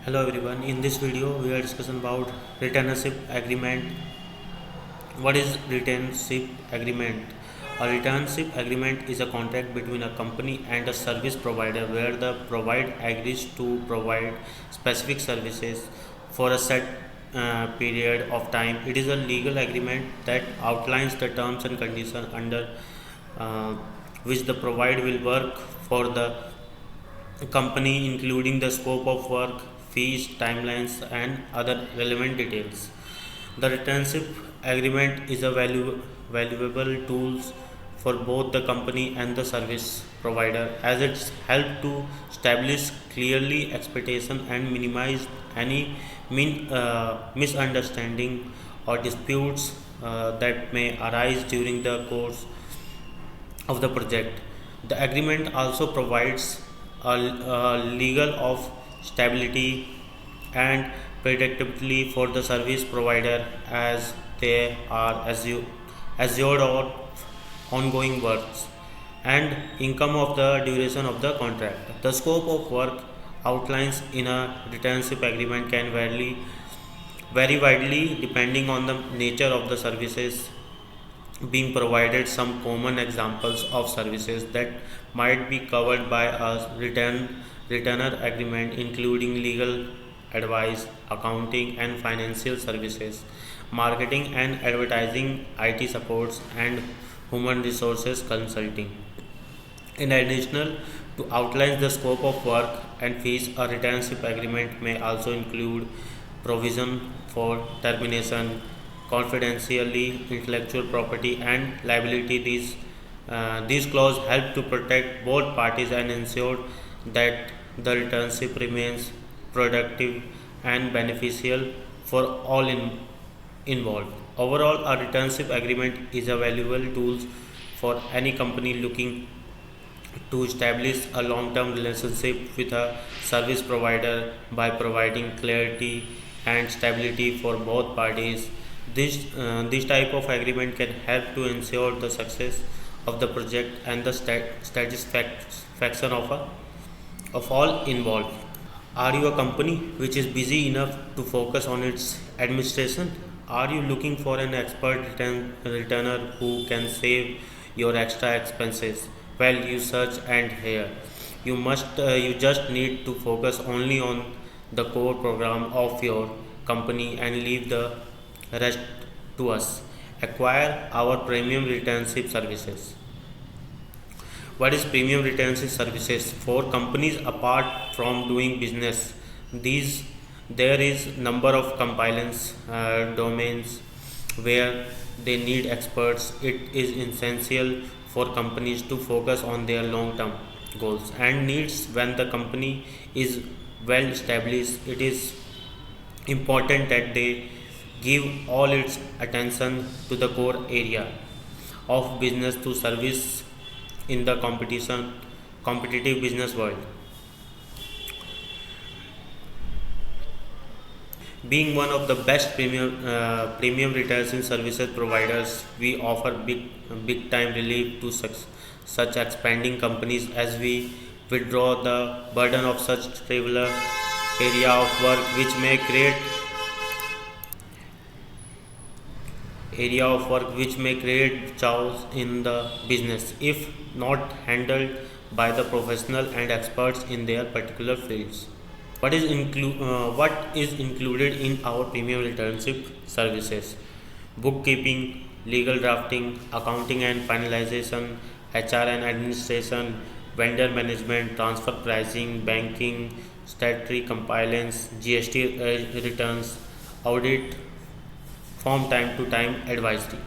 Hello everyone. In this video, we are discussing about retainership agreement. What is retainership agreement? A retainership agreement is a contract between a company and a service provider where the provider agrees to provide specific services for a set period of time. It is a legal agreement that outlines the terms and conditions under uh, which the provider will work for the company, including the scope of work, fees, timelines, and other relevant details. The returnship agreement is a valuable tool for both the company and the service provider as it helps to establish clearly expectation and minimize any misunderstanding or disputes that may arise during the course of the project. The agreement also provides a legal of stability and predictability for the service provider as they are assured of ongoing works and income of the duration of the contract. The scope of work outlines in a retainership agreement can vary widely depending on the nature of the services being provided. Some common examples of services that might be covered by a retainer agreement including legal advice, accounting and financial services, marketing and advertising, IT supports and human resources consulting. In addition to outline the scope of work and fees, a retainership agreement may also include provision for termination, confidentially, intellectual property, and liability. These clauses help to protect both parties and ensure that the retainership remains productive and beneficial for all involved. Overall, a retainership agreement is a valuable tool for any company looking to establish a long-term relationship with a service provider by providing clarity and stability for both parties. This type of agreement can help to ensure the success of the project and the satisfaction of all involved. Are you a company which is busy enough to focus on its administration? Are you looking for an expert returner who can save your extra expenses? Well, you search and here. You just need to focus only on the core program of your company and leave the rest to us. Acquire our premium returnship services. What is premium retention services for companies apart from doing business? These there is number of compliance domains where they need experts. It is essential for companies to focus on their long term goals and needs. When the company is well established, it is important that they give all its attention to the core area of business to service in the competitive business world. Being one of the best premium retention services providers, we offer big time relief to such expanding companies as we withdraw the burden of such trivial area of work which may create chaos in the business if not handled by the professional and experts in their particular fields. What is included in our premium returnship services? Bookkeeping, legal drafting, accounting and finalization, HR and administration, vendor management, transfer pricing, banking, statutory compliance, GST returns, audit, from time to time advisory.